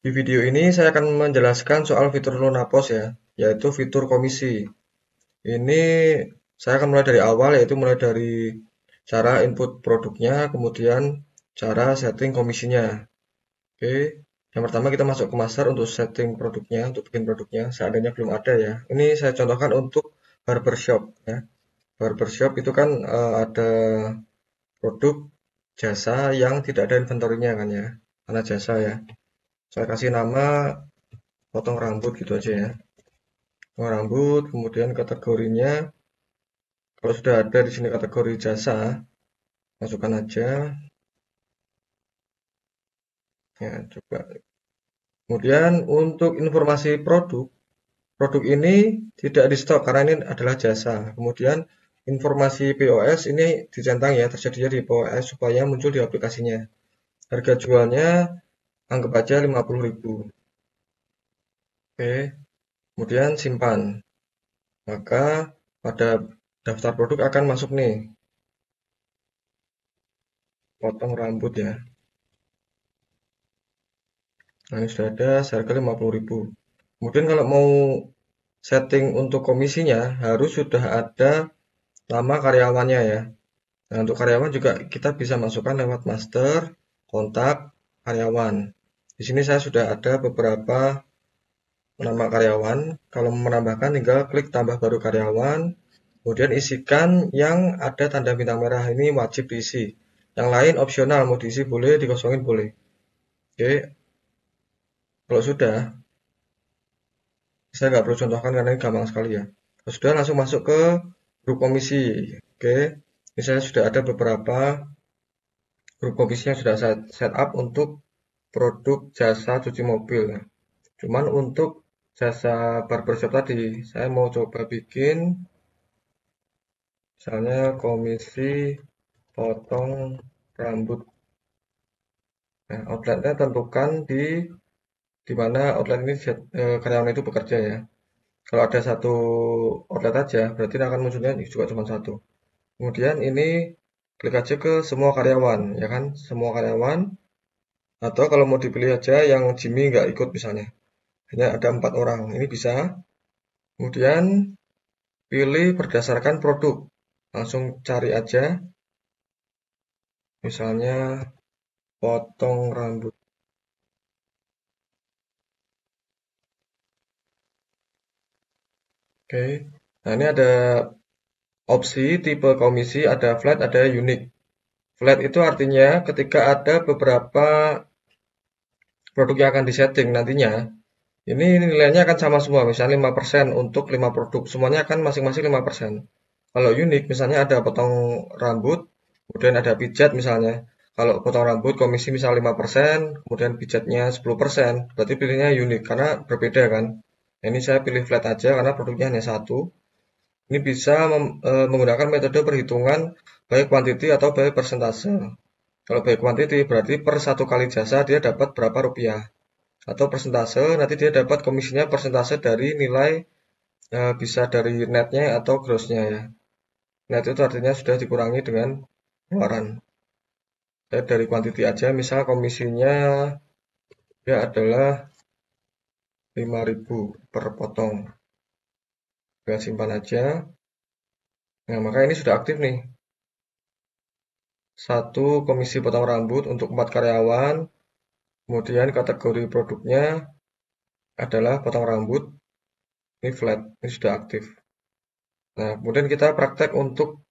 Di video ini saya akan menjelaskan soal fitur Lunapos ya, yaitu fitur komisi. Ini saya akan mulai dari awal, yaitu mulai dari cara input produknya, kemudian cara setting komisinya. Oke, yang pertama kita masuk ke master untuk setting produknya, untuk bikin produknya. Seandainya belum ada ya. Ini saya contohkan untuk barbershop ya. Barbershop itu kan ada produk jasa yang tidak ada inventory-nya kan ya, karena jasa ya. Saya kasih nama potong rambut gitu aja ya. Potong rambut, kemudian kategorinya, kalau sudah ada di sini kategori jasa, masukkan aja. Ya, coba. Kemudian untuk informasi produk, produk ini tidak di stok karena ini adalah jasa. Kemudian informasi POS ini dicentang ya, tersedianya di POS supaya muncul di aplikasinya. Harga jualnya anggap aja 50.000. Oke, kemudian simpan. Maka pada daftar produk akan masuk nih, potong rambut ya. Nah, ini sudah ada seharga 50.000. Kemudian kalau mau setting untuk komisinya harus sudah ada nama karyawannya ya. Nah, untuk karyawan juga kita bisa masukkan lewat master, kontak, karyawan. Di sini saya sudah ada beberapa nama karyawan. Kalau mau menambahkan tinggal klik tambah baru karyawan. Kemudian isikan yang ada tanda bintang merah ini wajib diisi. Yang lain opsional, mau diisi boleh, dikosongin boleh. Oke, kalau sudah, saya nggak perlu contohkan karena ini gampang sekali ya. Kalau sudah langsung masuk ke grup komisi. Oke, ini saya sudah ada beberapa grup komisi yang sudah saya set up untuk produk jasa cuci mobil. Cuman untuk jasa barbershop tadi, saya mau coba bikin misalnya komisi potong rambut. Nah, outletnya tentukan di mana outlet ini karyawan itu bekerja ya. Kalau ada satu outlet aja, berarti akan munculnya juga cuma satu. Kemudian ini klik aja ke semua karyawan, ya kan? Semua karyawan. Atau kalau mau dipilih aja yang Jimmy nggak ikut misalnya. Hanya ada 4 orang. Ini bisa. Kemudian pilih berdasarkan produk. Langsung cari aja. Misalnya potong rambut. Oke. Nah ini ada opsi tipe komisi, ada flat, ada unique. Flat itu artinya ketika ada beberapa produk yang akan disetting nantinya, ini nilainya akan sama semua, misalnya 5% untuk 5 produk, semuanya akan masing-masing 5%. Kalau unik, misalnya ada potong rambut, kemudian ada pijat misalnya. Kalau potong rambut komisi misal 5%, kemudian pijatnya 10%, berarti pilihnya unik karena berbeda kan. Nah, ini saya pilih flat aja karena produknya hanya satu. Ini bisa menggunakan metode perhitungan baik kuantiti atau baik persentase. Kalau baik kuantiti berarti per satu kali jasa dia dapat berapa rupiah. Atau persentase nanti dia dapat komisinya persentase dari nilai bisa dari netnya atau grossnya ya. Net itu artinya sudah dikurangi dengan pengeluaran. Saya dari kuantiti aja, misal komisinya ya adalah 5.000 per potong. Kita simpan aja. Nah, maka ini sudah aktif nih. Satu komisi potong rambut untuk 4 karyawan. Kemudian kategori produknya adalah potong rambut. Ini flat, ini sudah aktif. Nah, kemudian kita praktek untuk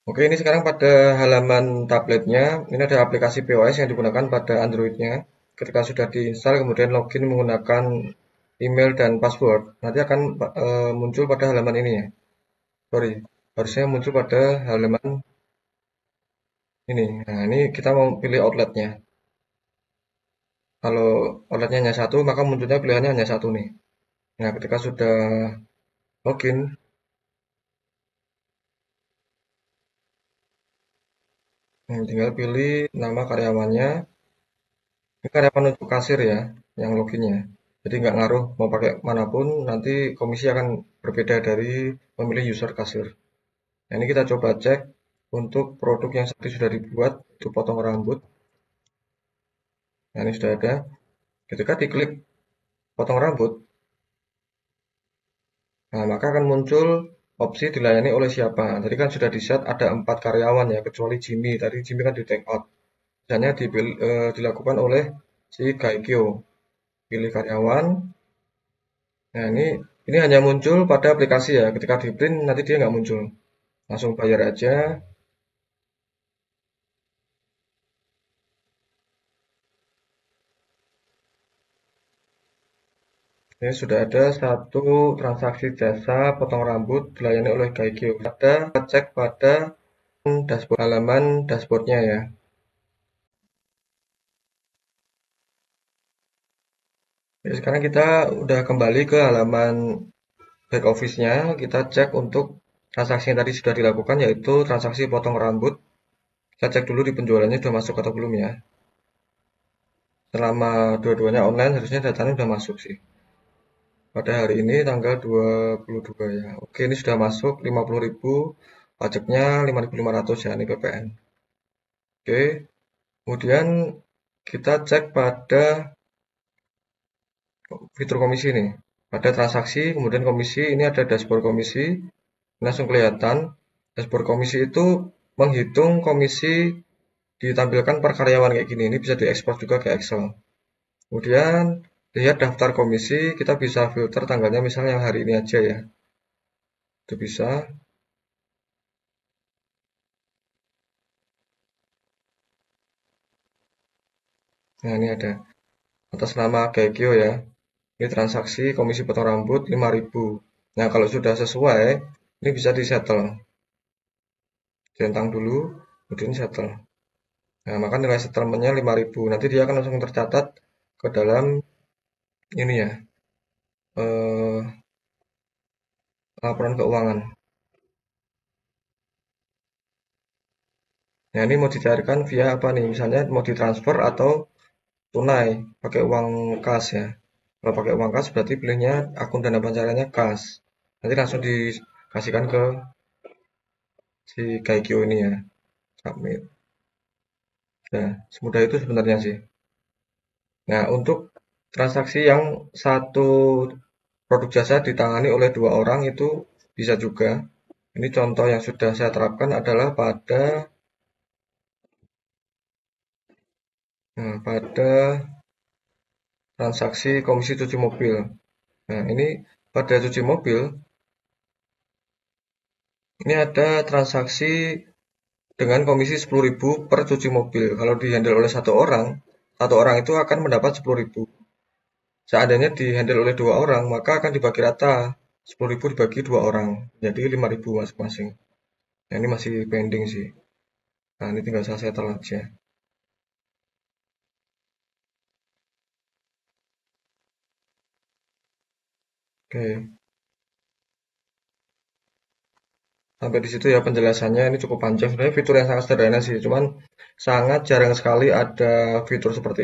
Oke, ini sekarang pada halaman tabletnya. Ini ada aplikasi POS yang digunakan pada Android-nya. Ketika sudah diinstal, kemudian login menggunakan email dan password, nanti akan muncul pada halaman ini ya. Sorry, harusnya muncul pada halaman ini. Nah, ini kita mau pilih outletnya. Kalau outletnya hanya satu, maka munculnya pilihannya hanya satu nih. Nah, ketika sudah login, tinggal pilih nama karyawannya. Ini karyawan untuk kasir ya, yang loginnya. Jadi nggak ngaruh mau pakai manapun, nanti komisi akan berbeda dari memilih user kasir. Nah, ini kita coba cek untuk produk yang tadi sudah dibuat, itu potong rambut. Nah, ini sudah ada. Ketika diklik potong rambut, nah, maka akan muncul opsi dilayani oleh siapa. Tadi kan sudah di-set ada 4 karyawan ya, kecuali Jimmy. Tadi Jimmy kan di take out. Misalnya dilakukan oleh si Gaikyo. Pilih karyawan. Nah, ini hanya muncul pada aplikasi ya. Ketika di print nanti dia nggak muncul. Langsung bayar aja. Ini sudah ada satu transaksi jasa potong rambut dilayani oleh Gaikyo. Kita cek pada dashboard, halaman dashboardnya ya. Jadi sekarang kita udah kembali ke halaman back office-nya. Kita cek untuk transaksi yang tadi sudah dilakukan, yaitu transaksi potong rambut. Kita cek dulu di penjualannya sudah masuk atau belum ya. Selama dua-duanya online, harusnya datanya sudah masuk sih. Pada hari ini tanggal 22 ya. Oke, ini sudah masuk 50.000, pajaknya 5.500 ya, ini PPN. Oke, kemudian kita cek pada fitur komisi nih. Ada transaksi, kemudian komisi, ini ada dashboard komisi. Langsung kelihatan, dashboard komisi itu menghitung komisi ditampilkan per karyawan kayak gini. Ini bisa diekspor juga ke Excel. Kemudian lihat daftar komisi, kita bisa filter tanggalnya misalnya yang hari ini aja ya. Itu bisa. Nah, ini ada atas nama Gaikyo ya. Ini transaksi komisi potong rambut 5.000. Nah, kalau sudah sesuai, ini bisa disettle. Centang dulu, kemudian settle. Nah, maka nilai settlementnya 5.000. Nanti dia akan langsung tercatat ke dalam ini ya, eh, laporan keuangan. Nah, ini mau dicairkan via apa nih? Misalnya mau ditransfer atau tunai, pakai uang kas ya. Kalau pakai uang kas berarti pilihnya akun dana pencairannya kas. Nanti langsung dikasihkan ke si Gaikyo ini ya, submit. Nah, semudah itu sebenarnya sih. Nah, untuk transaksi yang satu produk jasa ditangani oleh dua orang itu bisa juga. Ini contoh yang sudah saya terapkan adalah pada transaksi komisi cuci mobil. Nah, ini pada cuci mobil, ini ada transaksi dengan komisi 10.000 per cuci mobil. Kalau dihandle oleh satu orang itu akan mendapat 10.000. Seandainya dihandle oleh dua orang, maka akan dibagi rata. 10.000 dibagi dua orang, jadi 5.000 masing-masing. Nah, ini masih pending sih. Nah, ini tinggal saya settle aja. Oke, sampai di situ ya penjelasannya. Ini cukup panjang. Sebenarnya fitur yang sangat sederhana sih, cuman sangat jarang sekali ada fitur seperti ini.